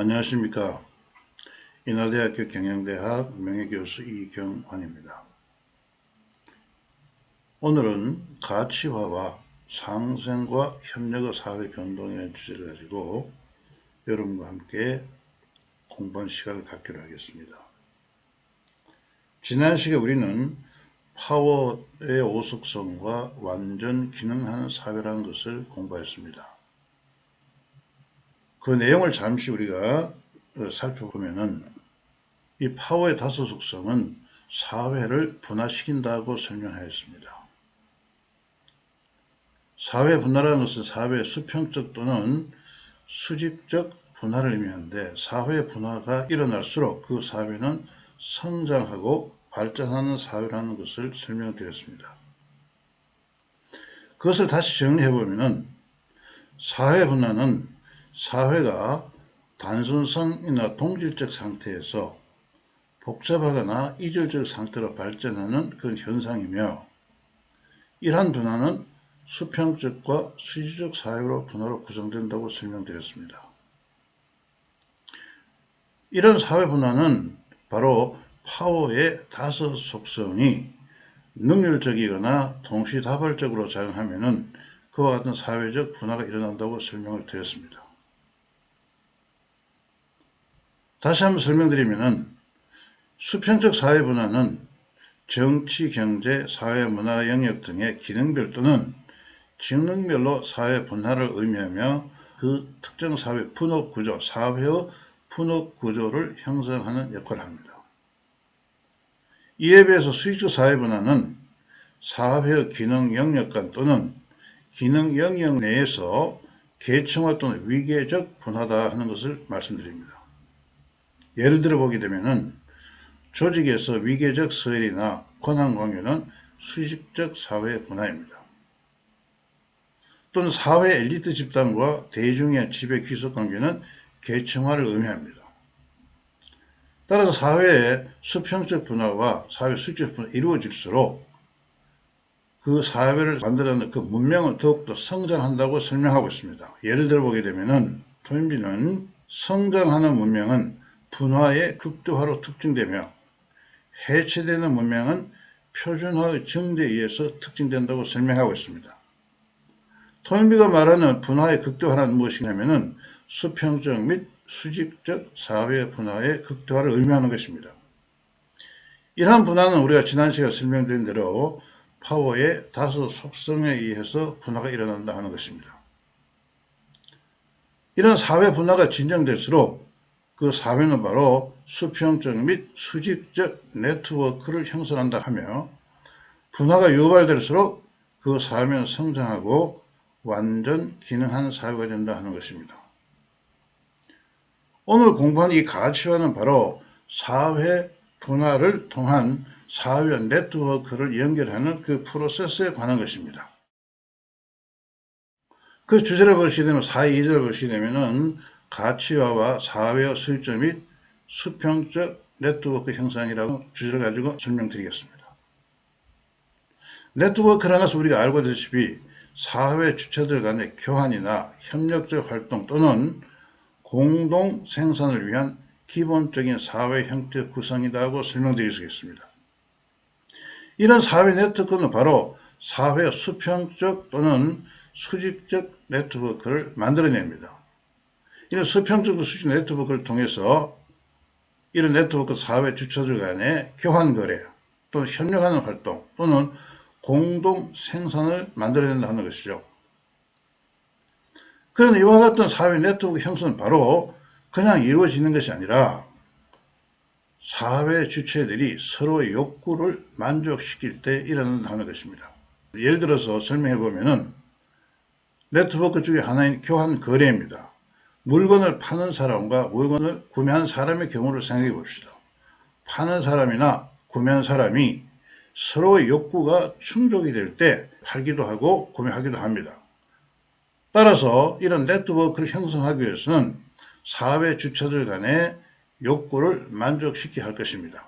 안녕하십니까. 인하대학교 경영대학 명예교수 이경환입니다. 오늘은 가치화와 상생과 협력의 사회변동이라는 주제를 가지고 여러분과 함께 공부하는 시간을 갖기로 하겠습니다. 지난 시간에 우리는 파워의 오속성과 완전 기능하는 사회라는 것을 공부했습니다. 그 내용을 잠시 우리가 살펴보면은 이 파워의 다소 속성은 사회를 분화시킨다고 설명하였습니다. 사회 분화라는 것은 사회의 수평적 또는 수직적 분화를 의미하는데, 사회 분화가 일어날수록 그 사회는 성장하고 발전하는 사회라는 것을 설명드렸습니다. 그것을 다시 정리해보면 사회 분화는 사회가 단순성이나 동질적 상태에서 복잡하거나 이질적 상태로 발전하는 그런 현상이며, 이러한 분화는 수평적과 수직적 사회로 분화로 구성된다고 설명드렸습니다. 이런 사회 분화는 바로 파워의 다섯 속성이 능률적이거나 동시다발적으로 작용하면 그와 같은 사회적 분화가 일어난다고 설명을 드렸습니다. 다시 한번 설명드리면, 수평적 사회 분화는 정치, 경제, 사회, 문화 영역 등의 기능별 또는 직능별로 사회 분화를 의미하며 그 특정 사회 분업 구조, 사회의 분업 구조를 형성하는 역할을 합니다. 이에 비해서 수직적 사회 분화는 사회의 기능 영역 간 또는 기능 영역 내에서 계층화 또는 위계적 분화다 하는 것을 말씀드립니다. 예를 들어 보게 되면은 조직에서 위계적 서열이나 권한 관계는 수직적 사회 분화입니다. 또는 사회 엘리트 집단과 대중의 지배 귀속 관계는 계층화를 의미합니다. 따라서 사회의 수평적 분화와 사회 수직적 분화가 이루어질수록 그 사회를 만들어내는 그 문명은 더욱더 성장한다고 설명하고 있습니다. 예를 들어 보게 되면은 토인비는 성장하는 문명은 분화의 극대화로 특징되며 해체되는 문명은 표준화의 정대에 의해서 특징된다고 설명하고 있습니다. 토인비가 말하는 분화의 극대화는 무엇이냐면은 수평적 및 수직적 사회 분화의 극대화를 의미하는 것입니다. 이러한 분화는 우리가 지난 시간에 설명드린 대로 파워의 다소 속성에 의해서 분화가 일어난다 하는 것입니다. 이런 사회 분화가 진정될수록 그 사회는 바로 수평적 및 수직적 네트워크를 형성한다 하며, 분화가 유발될수록 그 사회는 성장하고 완전 기능하는 사회가 된다 하는 것입니다. 오늘 공부한 이 가치화는 바로 사회 분화를 통한 사회 네트워크를 연결하는 그 프로세스에 관한 것입니다. 그 주제를 보시게 되면 4의 2절을 보시게 되면은 가치화와 사회의 수익적 및 수평적 네트워크 형성이라고 주제를 가지고 설명드리겠습니다. 네트워크라는 것은 우리가 알고 있다시피 사회 주체들 간의 교환이나 협력적 활동 또는 공동 생산을 위한 기본적인 사회 형태 구성이라고 설명드릴 수 있습니다. 이런 사회 네트워크는 바로 사회 수평적 또는 수직적 네트워크를 만들어냅니다. 이런 수평적 수직 네트워크를 통해서 이런 네트워크 사회 주체들 간의 교환 거래 또는 협력하는 활동 또는 공동 생산을 만들어낸다는 것이죠. 그런데 이와 같은 사회 네트워크 형성은 바로 그냥 이루어지는 것이 아니라 사회 주체들이 서로의 욕구를 만족시킬 때 일어난다는 것입니다. 예를 들어서 설명해 보면은 네트워크 중에 하나인 교환 거래입니다. 물건을 파는 사람과 물건을 구매한 사람의 경우를 생각해 봅시다. 파는 사람이나 구매한 사람이 서로의 욕구가 충족이 될 때 팔기도 하고 구매하기도 합니다. 따라서 이런 네트워크를 형성하기 위해서는 사회 주체들 간의 욕구를 만족시켜야 할 것입니다.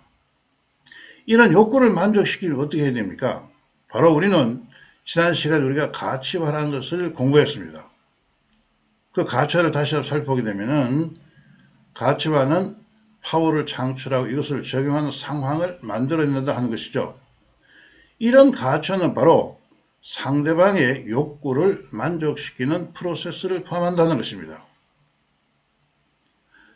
이런 욕구를 만족시키려면 어떻게 해야 됩니까? 바로 우리는 지난 시간에 우리가 가치화라는 것을 공부했습니다. 그 가치화를 다시 한번 살펴보게 되면은 가치화는 파워를 창출하고 이것을 적용하는 상황을 만들어낸다 하는 것이죠. 이런 가치화는 바로 상대방의 욕구를 만족시키는 프로세스를 포함한다는 것입니다.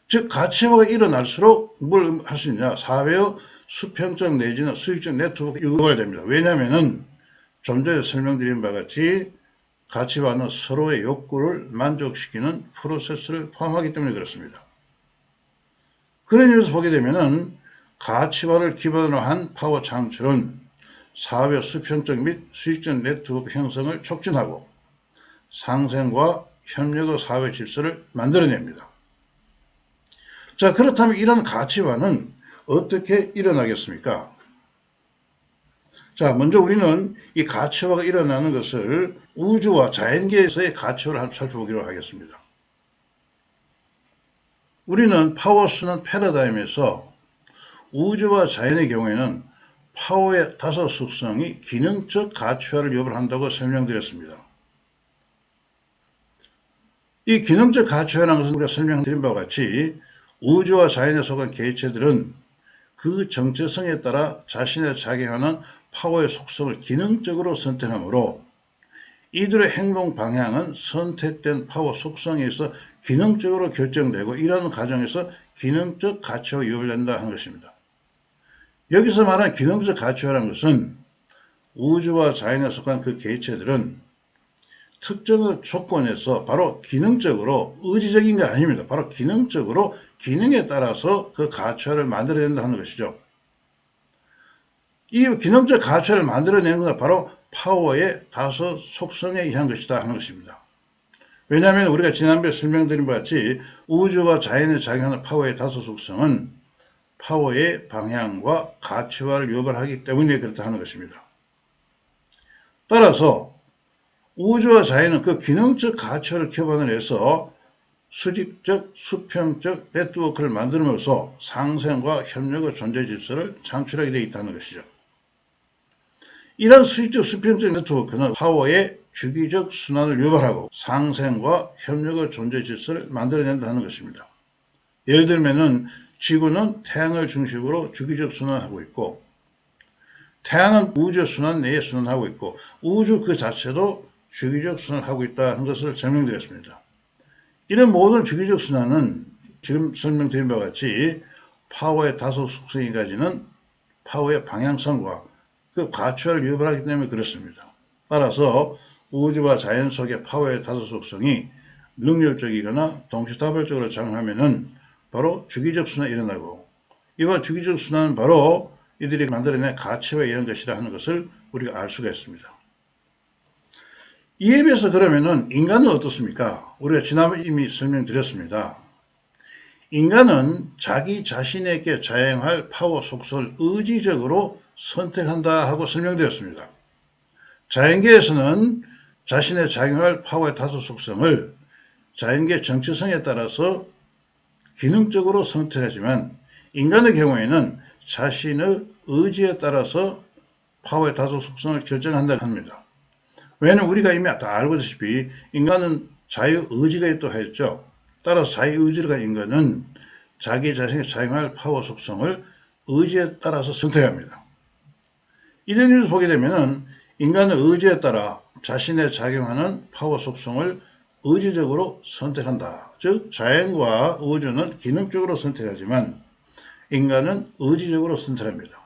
즉 가치화가 일어날수록 뭘 할 수 있냐, 사회의 수평적 내지는 수익적 네트워크가 유발됩니다. 왜냐하면 좀 전에 설명드린 바와 같이 가치화는 서로의 욕구를 만족시키는 프로세스를 포함하기 때문에 그렇습니다. 그런 점에서 보게 되면 가치화를 기반으로 한 파워 창출은 사회 수평적 및 수익적 네트워크 형성을 촉진하고 상생과 협력의 사회 질서를 만들어냅니다. 자, 그렇다면 이런 가치화는 어떻게 일어나겠습니까? 자, 먼저 우리는 이 가치화가 일어나는 것을 우주와 자연계에서의 가치화를 한번 살펴보기로 하겠습니다. 우리는 파워스는 패러다임에서 우주와 자연의 경우에는 파워의 다섯 속성이 기능적 가치화를 유발한다고 설명드렸습니다. 이 기능적 가치화라는 것은 우리가 설명드린 바와 같이 우주와 자연에 속한 개체들은 그 정체성에 따라 자신에 작용하는 파워의 속성을 기능적으로 선택하므로 이들의 행동 방향은 선택된 파워 속성에 의해서 기능적으로 결정되고 이러한 과정에서 기능적 가치화가 유발된다 하는 것입니다. 여기서 말하는 기능적 가치화라는 것은 우주와 자연에 속한 그 개체들은 특정의 조건에서 바로 기능적으로 의지적인 게 아닙니다. 바로 기능적으로 기능에 따라서 그 가치화를 만들어낸다 하는 것이죠. 이 기능적 가치화를 만들어내는 것은 바로 파워의 다섯 속성에 의한 것이다 하는 것입니다. 왜냐하면 우리가 지난번에 설명드린 바 같이 우주와 자연에 작용하는 파워의 다섯 속성은 파워의 방향과 가치화를 유발하기 때문에 그렇다 하는 것입니다. 따라서 우주와 자연은 그 기능적 가치화를 기반으로 해서 수직적, 수평적 네트워크를 만들면서 상생과 협력의 존재 질서를 창출하게 되어 있다는 것이죠. 이런 수직적, 수평적 네트워크는 파워의 주기적 순환을 유발하고 상생과 협력의 존재 질서를 만들어낸다는 것입니다. 예를 들면 지구는 태양을 중심으로 주기적 순환하고 있고 태양은 우주 순환 내에 순환하고 있고 우주 그 자체도 주기적 순환을 하고 있다는 것을 설명드렸습니다. 이런 모든 주기적 순환은 지금 설명드린 바와 같이 파워의 다섯 속성이 가지는 파워의 방향성과 그 가치화를 유발하기 때문에 그렇습니다. 따라서 우주와 자연 속의 파워의 다섯 속성이 능률적이거나 동시다발적으로 작용하면은 바로 주기적 순환이 일어나고 이와 주기적 순환은 바로 이들이 만들어낸 가치화에 의한 것이라 하는 것을 우리가 알 수가 있습니다. 이에 비해서 그러면은 인간은 어떻습니까? 우리가 지난번에 이미 설명드렸습니다. 인간은 자기 자신에게 자행할 파워 속성을 의지적으로 선택한다 하고 설명드렸습니다. 자연계에서는 자신의 작용할 파워의 다섯 속성을 자연계 정체성에 따라서 기능적으로 선택하지만 인간의 경우에는 자신의 의지에 따라서 파워의 다섯 속성을 결정한다고 합니다. 왜냐하면 우리가 이미 다 알고 있다시피 인간은 자유의지가 있다고 했죠. 따라서 자유의지를 가진 인간은 자기 자신이 작용할 파워 속성을 의지에 따라서 선택합니다. 이런 점에서 보게 되면 인간의 의지에 따라 자신의 작용하는 파워 속성을 의지적으로 선택한다. 즉 자연과 우주는 기능적으로 선택하지만 인간은 의지적으로 선택합니다.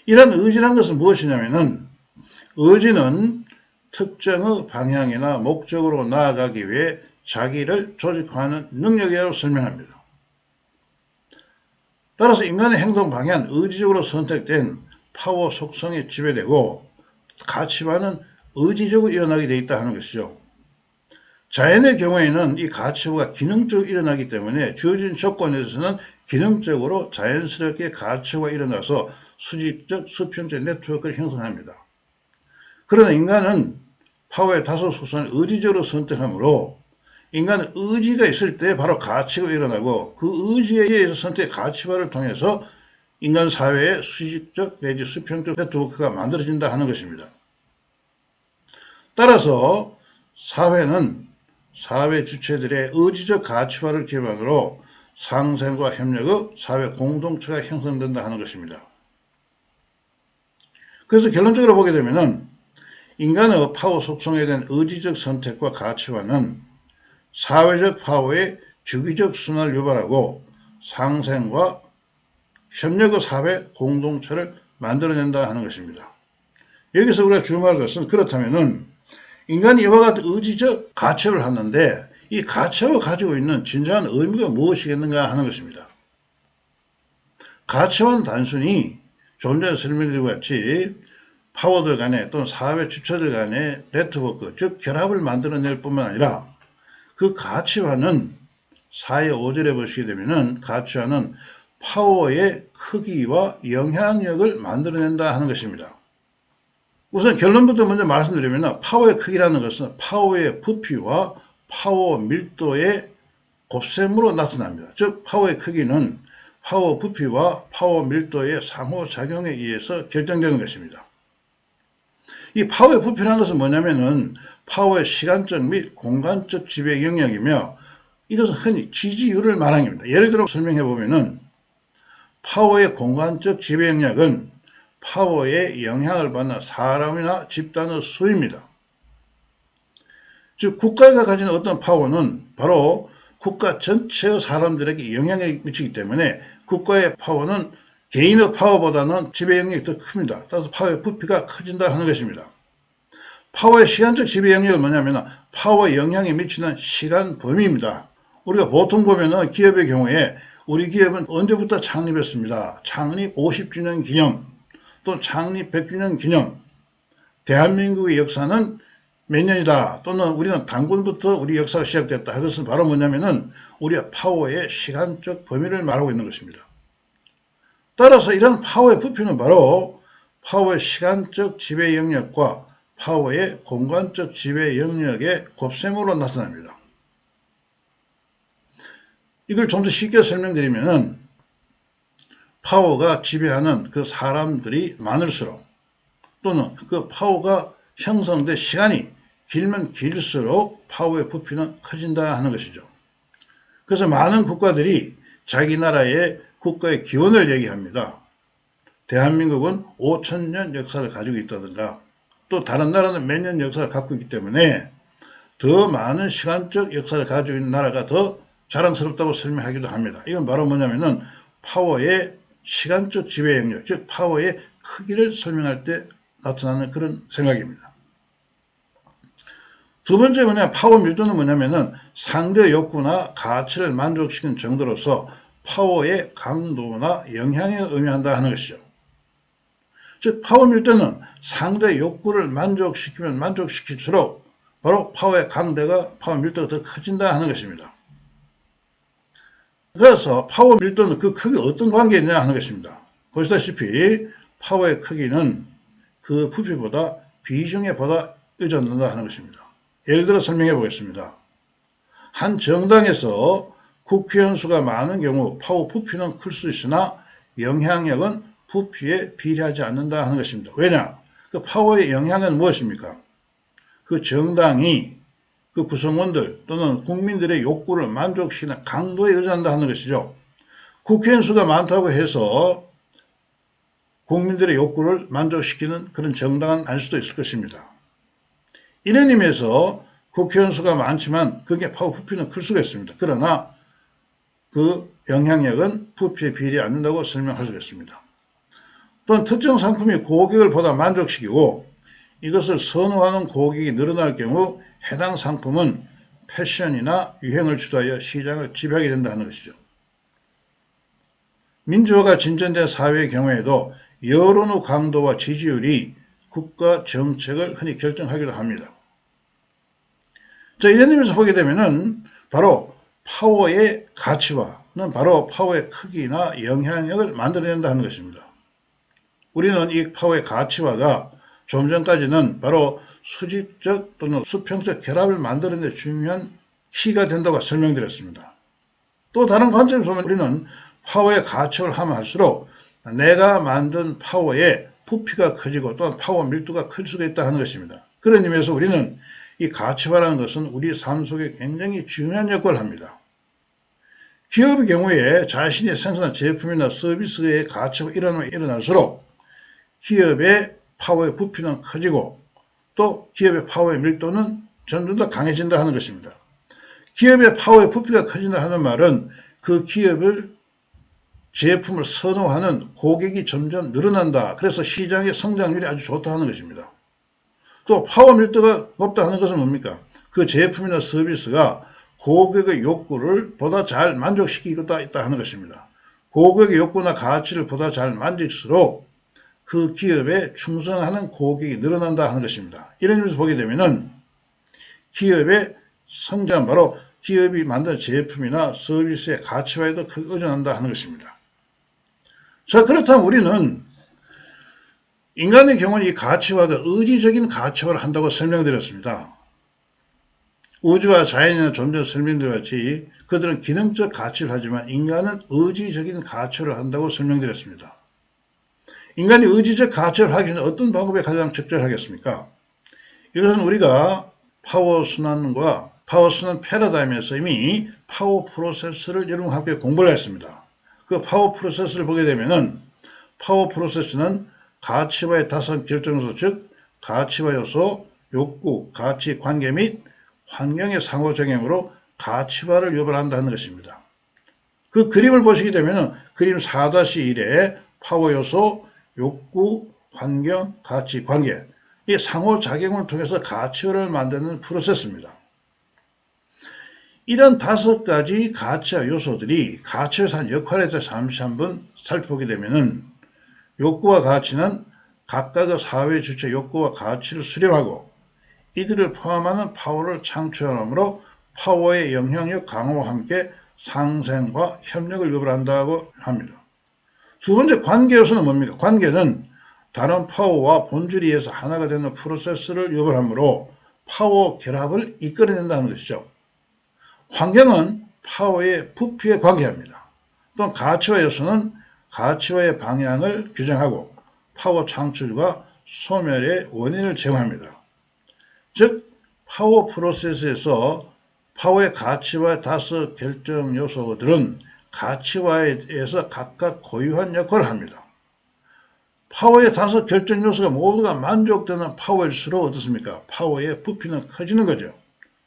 이런 의지란 것은 무엇이냐면은 의지는 특정의 방향이나 목적으로 나아가기 위해 자기를 조직화하는 능력이라고 설명합니다. 따라서 인간의 행동 방향은 의지적으로 선택된 파워 속성에 지배되고 가치화는 의지적으로 일어나게 되어 있다 하는 것이죠. 자연의 경우에는 이 가치화가 기능적으로 일어나기 때문에 주어진 조건에서는 기능적으로 자연스럽게 가치화가 일어나서 수직적, 수평적 네트워크를 형성합니다. 그러나 인간은 파워의 다섯 속성을 의지적으로 선택하므로 인간은 의지가 있을 때 바로 가치가 일어나고 그 의지에 의해서 선택 가치화를 통해서 인간 사회의 수직적 내지 수평적 네트워크가 만들어진다 하는 것입니다. 따라서 사회는 사회 주체들의 의지적 가치화를 기반으로 상생과 협력의 사회 공동체가 형성된다 하는 것입니다. 그래서 결론적으로 보게 되면은 인간의 파워 속성에 대한 의지적 선택과 가치관은 사회적 파워의 주기적 순환을 유발하고 상생과 협력의 사회 공동체를 만들어낸다 하는 것입니다. 여기서 우리가 주목할 것은 그렇다면은 인간이 이와 같은 의지적 가치를 하는데 이 가치가 가지고 있는 진정한 의미가 무엇이겠는가 하는 것입니다. 가치와는 단순히 조금 전에 설명드린 것 같이 파워들 간에 또는 사회 주체들 간의 네트워크, 즉 결합을 만들어낼 뿐만 아니라 그 가치와는 사회 5절에 보시게 되면은 가치와는 파워의 크기와 영향력을 만들어낸다 하는 것입니다. 우선 결론부터 먼저 말씀드리면 파워의 크기라는 것은 파워의 부피와 파워 밀도의 곱셈으로 나타납니다. 즉 파워의 크기는 파워 부피와 파워 밀도의 상호작용에 의해서 결정되는 것입니다. 이 파워의 부피라는 것은 뭐냐면은 파워의 시간적 및 공간적 지배 영역이며 이것은 흔히 지지율을 말하는 겁니다. 예를 들어 설명해 보면은 파워의 공간적 지배 영역은 파워에 영향을 받는 사람이나 집단의 수입니다. 즉 국가가 가진 어떤 파워는 바로 국가 전체의 사람들에게 영향을 미치기 때문에 국가의 파워는 개인의 파워보다는 지배 영역이 더 큽니다. 따라서 파워의 부피가 커진다 하는 것입니다. 파워의 시간적 지배 영역은 뭐냐면 파워의 영향이 미치는 시간 범위입니다. 우리가 보통 보면은 기업의 경우에 우리 기업은 언제부터 창립했습니다. 창립 50주년 기념 또 창립 100주년 기념, 대한민국의 역사는 몇 년이다 또는 우리는 단군부터 우리 역사가 시작됐다. 이것은 바로 뭐냐면은 우리의 파워의 시간적 범위를 말하고 있는 것입니다. 따라서 이런 파워의 부피는 바로 파워의 시간적 지배 영역과 파워의 공간적 지배 영역의 곱셈으로 나타납니다. 이걸 좀 더 쉽게 설명드리면은 파워가 지배하는 그 사람들이 많을수록 또는 그 파워가 형성된 시간이 길면 길수록 파워의 부피는 커진다 하는 것이죠. 그래서 많은 국가들이 자기 나라의 국가의 기원을 얘기합니다. 대한민국은 5,000년 역사를 가지고 있다든가 또 다른 나라는 몇 년 역사를 갖고 있기 때문에 더 많은 시간적 역사를 가지고 있는 나라가 더 자랑스럽다고 설명하기도 합니다. 이건 바로 뭐냐면은 파워의 시간적 지배 영역, 즉 파워의 크기를 설명할 때 나타나는 그런 생각입니다. 두 번째 파워 밀도는 뭐냐면은 상대 욕구나 가치를 만족시키는 정도로서 파워의 강도나 영향을 의미한다 하는 것이죠. 즉 파워 밀도는 상대 욕구를 만족시키면 만족시킬수록 바로 파워의 강도가 파워 밀도가 더 커진다 하는 것입니다. 그래서 파워 밀도는 그 크기가 어떤 관계에 있냐 하는 것입니다. 보시다시피 파워의 크기는 그 부피보다 비중에 보다 의존한다 하는 것입니다. 예를 들어 설명해 보겠습니다. 한 정당에서 국회의원 수가 많은 경우 파워 부피는 클 수 있으나 영향력은 부피에 비례하지 않는다 하는 것입니다. 왜냐? 그 파워의 영향은 무엇입니까? 그 정당이 그 구성원들 또는 국민들의 욕구를 만족시키는 강도에 의존한다 하는 것이죠. 국회의원 수가 많다고 해서 국민들의 욕구를 만족시키는 그런 정당은 아닐 수도 있을 것입니다. 이런 의미에서 국회의원 수가 많지만 그게 파워 부피는 클 수가 있습니다. 그러나 그 영향력은 부피에 비례하지 않는다고 설명할 수 있습니다. 또한 특정 상품이 고객을 보다 만족시키고 이것을 선호하는 고객이 늘어날 경우 해당 상품은 패션이나 유행을 주도하여 시장을 지배하게 된다는 것이죠. 민주화가 진전된 사회의 경우에도 여론의 강도와 지지율이 국가 정책을 흔히 결정하기도 합니다. 자, 이런 의미에서 보게 되면은 바로 파워의 가치와는 바로 파워의 크기나 영향력을 만들어낸다 하는 것입니다. 우리는 이 파워의 가치화가 좀 전까지는 바로 수직적 또는 수평적 결합을 만드는 데 중요한 키가 된다고 설명드렸습니다. 또 다른 관점에서 보면 우리는 파워의 가치를 하면 할수록 내가 만든 파워의 부피가 커지고 또한 파워 밀도가 클 수가 있다 하는 것입니다. 그런 의미에서 우리는 이 가치화라는 것은 우리 삶 속에 굉장히 중요한 역할을 합니다. 기업의 경우에 자신이 생산한 제품이나 서비스의 가치가 일어나면 일어날수록 기업의 파워의 부피는 커지고 또 기업의 파워의 밀도는 점점 더 강해진다 하는 것입니다. 기업의 파워의 부피가 커진다 하는 말은 그 기업을 제품을 선호하는 고객이 점점 늘어난다. 그래서 시장의 성장률이 아주 좋다 하는 것입니다. 또 파워 밀도가 높다 하는 것은 뭡니까? 그 제품이나 서비스가 고객의 욕구를 보다 잘 만족시키고 있다 하는 것입니다. 고객의 욕구나 가치를 보다 잘 만족할수록 그 기업에 충성하는 고객이 늘어난다 하는 것입니다. 이런 점에서 보게 되면은 기업의 성장, 바로 기업이 만든 제품이나 서비스의 가치와에도 크게 의존한다 하는 것입니다. 자, 그렇다면 우리는 인간의 경우는 이 가치화가 의지적인 가치화를 한다고 설명드렸습니다. 우주와 자연이나 존재 설명드렸지 그들은 기능적 가치를 하지만 인간은 의지적인 가치를 한다고 설명드렸습니다. 인간이 의지적 가치를 하기 위해 어떤 방법이 가장 적절하겠습니까? 이것은 우리가 파워순환과 파워순환 패러다임에서 이미 파워 프로세스를 여러분과 함께 공부를 했습니다. 그 파워 프로세스를 보게 되면은 파워 프로세스는 가치와의 다섯 결정 요소, 즉 가치와 요소, 욕구, 가치, 관계 및 환경의 상호작용으로 가치화를 유발한다는 것입니다. 그 그림을 보시게 되면은 그림 4-1에 파워 요소, 욕구, 환경, 가치, 관계, 이 상호작용을 통해서 가치화를 만드는 프로세스입니다. 이런 5가지 가치화 요소들이 가치에서 한 역할에 대해서 잠시 한번 살펴보게 되면은 욕구와 가치는 각각의 사회 주체 욕구와 가치를 수렴하고 이들을 포함하는 파워를 창출하므로 파워의 영향력 강화와 함께 상생과 협력을 유발한다고 합니다. 두 번째 관계 요소는 뭡니까? 관계는 다른 파워와 본질에 의해서 하나가 되는 프로세스를 유발하므로 파워 결합을 이끌어낸다는 것이죠. 환경은 파워의 부피에 관계합니다. 또한 가치화 요소는 가치화의 방향을 규정하고 파워 창출과 소멸의 원인을 제공합니다. 즉 파워 프로세스에서 파워의 가치와 5 결정 요소들은 가치화에 의해서 각각 고유한 역할을 합니다. 파워의 5 결정 요소가 모두가 만족되는 파워일수록 어떻습니까? 파워의 부피는 커지는 거죠.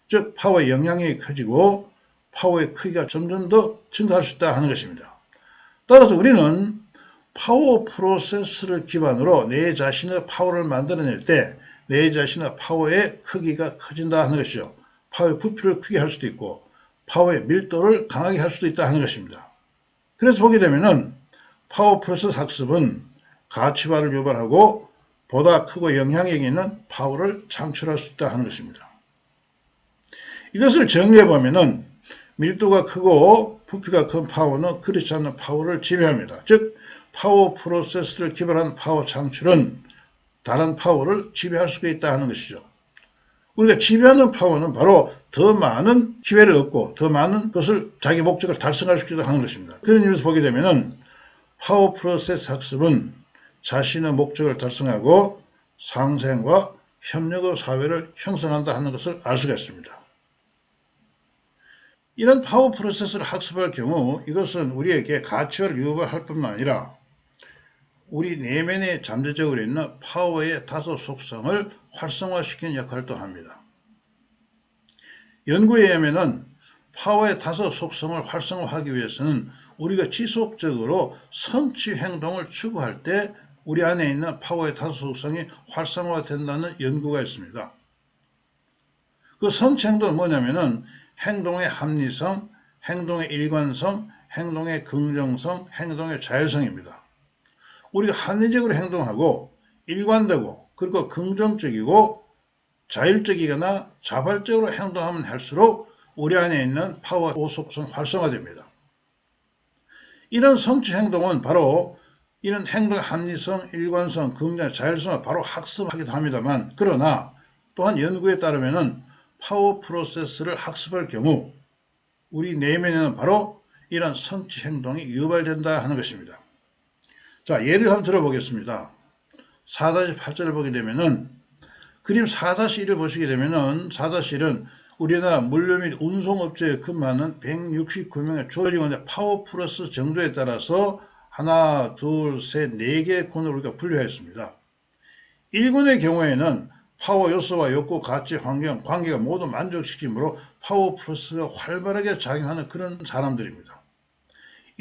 즉 파워의 영향력이 커지고 파워의 크기가 점점 더 증가할 수 있다 하는 것입니다. 따라서 우리는 파워 프로세스를 기반으로 내 자신의 파워를 만들어낼 때 내 자신의 파워의 크기가 커진다 하는 것이죠. 파워의 부피를 크게 할 수도 있고 파워의 밀도를 강하게 할 수도 있다 하는 것입니다. 그래서 보게 되면은 파워 프로세스 학습은 가치화를 유발하고 보다 크고 영향력 있는 파워를 창출할 수 있다 하는 것입니다. 이것을 정리해 보면은 밀도가 크고 부피가 큰 파워는 그렇지 않은 파워를 지배합니다. 즉 파워 프로세스를 기반한 파워 창출은 다른 파워를 지배할 수가 있다 하는 것이죠. 우리가 지배하는 파워는 바로 더 많은 기회를 얻고 더 많은 것을 자기 목적을 달성할 수 있다 하는 것입니다. 그런 의미에서 보게 되면은 파워 프로세스 학습은 자신의 목적을 달성하고 상생과 협력의 사회를 형성한다 하는 것을 알 수가 있습니다. 이런 파워 프로세스를 학습할 경우 이것은 우리에게 가치화를 유발할 뿐만 아니라 우리 내면에 잠재적으로 있는 파워의 5 속성을 활성화시키는 역할도 합니다. 연구에 의하면 파워의 5 속성을 활성화하기 위해서는 우리가 지속적으로 성취 행동을 추구할 때 우리 안에 있는 파워의 5 속성이 활성화된다는 연구가 있습니다. 그 성취 행동은 뭐냐면은 행동의 합리성, 행동의 일관성, 행동의 긍정성, 행동의 자율성입니다. 우리가 합리적으로 행동하고 일관되고 그리고 긍정적이고 자율적이거나 자발적으로 행동하면 할수록 우리 안에 있는 파워 5 속성 활성화됩니다. 이런 성취 행동은 바로 이런 행동의 합리성, 일관성, 긍정, 자율성을 바로 학습하기도 합니다만 그러나 또한 연구에 따르면 파워 프로세스를 학습할 경우 우리 내면에는 바로 이런 성취 행동이 유발된다 하는 것입니다. 자, 예를 한번 들어보겠습니다. 4-8절을 보게 되면은 그림 4-1을 보시게 되면은 4-1은 우리나라 물류 및 운송업체에 근무하는 169명의 조직원의 파워 플러스 정도에 따라서 하나, 둘, 셋, 네 개의 군을 우리가 분류했습니다. 1군의 경우에는 파워 요소와 욕구, 가치, 환경, 관계가 모두 만족시키므로 파워 플러스가 활발하게 작용하는 그런 사람들입니다.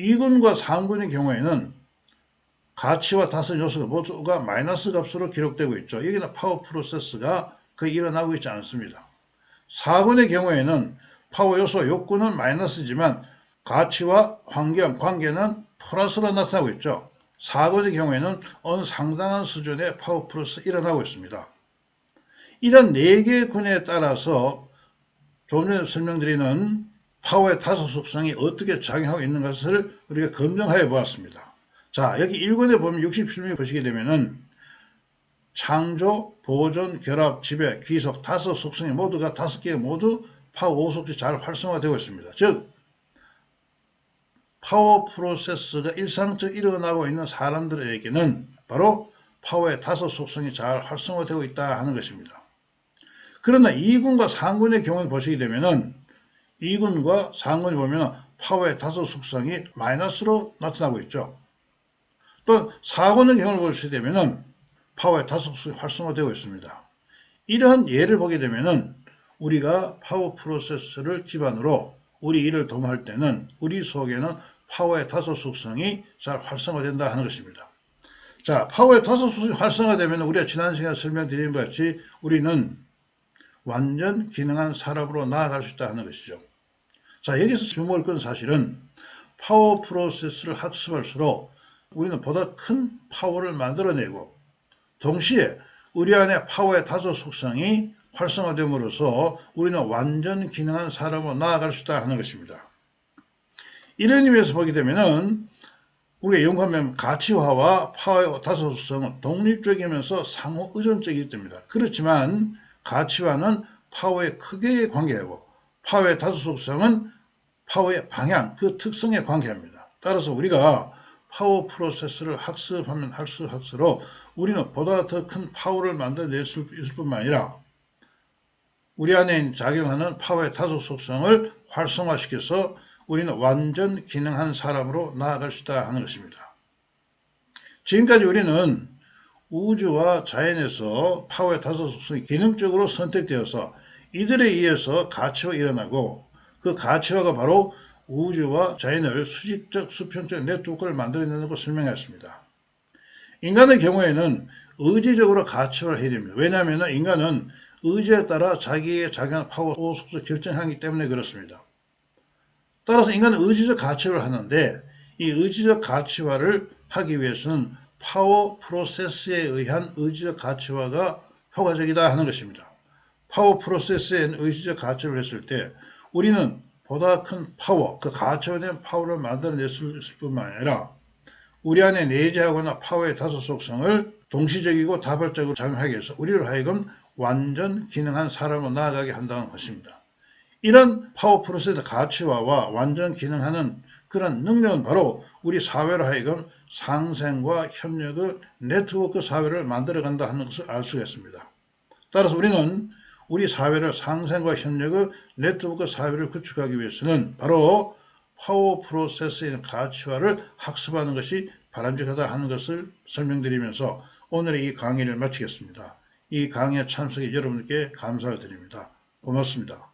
2군과 3군의 경우에는 가치와 다섯 요소가 모두가 마이너스 값으로 기록되고 있죠. 여기는 파워 프로세스가 거의 일어나고 있지 않습니다. 4군의 경우에는 파워 요소 욕구는 마이너스지만 가치와 환경, 관계는 플러스로 나타나고 있죠. 4군의 경우에는 어느 상당한 수준의 파워 플러스 일어나고 있습니다. 이런 4개의 군에 따라서 좀 전에 설명드리는 파워의 다섯 속성이 어떻게 작용하고 있는 것을 우리가 검증하여 보았습니다. 자, 여기 1군에 보면 67명 보시게 되면은 창조, 보존, 결합, 지배, 귀속 다섯 속성이 모두가 5개가 모두 파워 5속성이 잘 활성화되고 있습니다. 즉 파워 프로세스가 일상적으로 일어나고 있는 사람들에게는 바로 파워의 다섯 속성이 잘 활성화되고 있다 하는 것입니다. 그러나 2군과 3군의 경우를 보시게 되면은 2군과 3군이 보면 파워의 다섯 속성이 마이너스로 나타나고 있죠. 또 4군의 경우를 보시게 되면은 파워의 다섯 속성이 활성화되고 있습니다. 이러한 예를 보게 되면은 우리가 파워 프로세스를 기반으로 우리 일을 도모할 때는 우리 속에는 파워의 다섯 속성이 잘 활성화된다 하는 것입니다. 자, 파워의 다섯 속성이 활성화되면 우리가 지난 시간에 설명드린 것 같이 우리는 완전 기능한 사람으로 나아갈 수 있다 하는 것이죠. 자, 여기서 주목할 건 사실은 파워 프로세스를 학습할수록 우리는 보다 큰 파워를 만들어내고 동시에 우리 안에 파워의 다섯 속성이 활성화됨으로써 우리는 완전 기능한 사람으로 나아갈 수 있다 하는 것입니다. 이런 의미에서 보게 되면은 우리가 연구하면 가치화와 파워의 다섯 속성은 독립적이면서 상호 의존적이기 때문입니다. 그렇지만 가치화는 파워의 크기에 관계하고 파워의 다섯 속성은 파워의 방향, 그 특성에 관계합니다. 따라서 우리가 파워 프로세스를 학습하면 할수록 우리는 보다 더 큰 파워를 만들어낼 수 있을 뿐만 아니라 우리 안에 작용하는 파워의 다섯 속성을 활성화시켜서 우리는 완전 기능한 사람으로 나아갈 수 있다 하는 것입니다. 지금까지 우리는 우주와 자연에서 파워의 다섯 속성이 기능적으로 선택되어서 이들에 의해서 가치화가 일어나고 그 가치화가 바로 우주와 자연을 수직적, 수평적 네트워크를 만들어내는 것을 설명했습니다. 인간의 경우에는 의지적으로 가치화를 해야 됩니다. 왜냐하면 인간은 의지에 따라 자기의 작용하는 파워 속성을 결정하기 때문에 그렇습니다. 따라서 인간은 의지적 가치화를 하는데 이 의지적 가치화를 하기 위해서는 파워 프로세스에 의한 의지적 가치화가 효과적이다 하는 것입니다. 파워 프로세스에 의지적 가치화를 했을 때 우리는 보다 큰 파워, 그 가치화된 파워를 만들어낼 수 있을 뿐만 아니라 우리 안에 내재하거나 파워의 다섯 속성을 동시적이고 다발적으로 작용하게 해서 우리를 하여금 완전 기능한 사람으로 나아가게 한다는 것입니다. 이런 파워 프로세스 가치화와 완전 기능하는 그런 능력은 바로 우리 사회로 하여금 상생과 협력의 네트워크 사회를 만들어간다 하는 것을 알 수가 있습니다. 따라서 우리는 우리 사회를 상생과 협력의 네트워크 사회를 구축하기 위해서는 바로 파워 프로세스에 있는 가치화를 학습하는 것이 바람직하다 하는 것을 설명드리면서 오늘의 이 강의를 마치겠습니다. 이 강의에 참석해 여러분께 감사를 드립니다. 고맙습니다.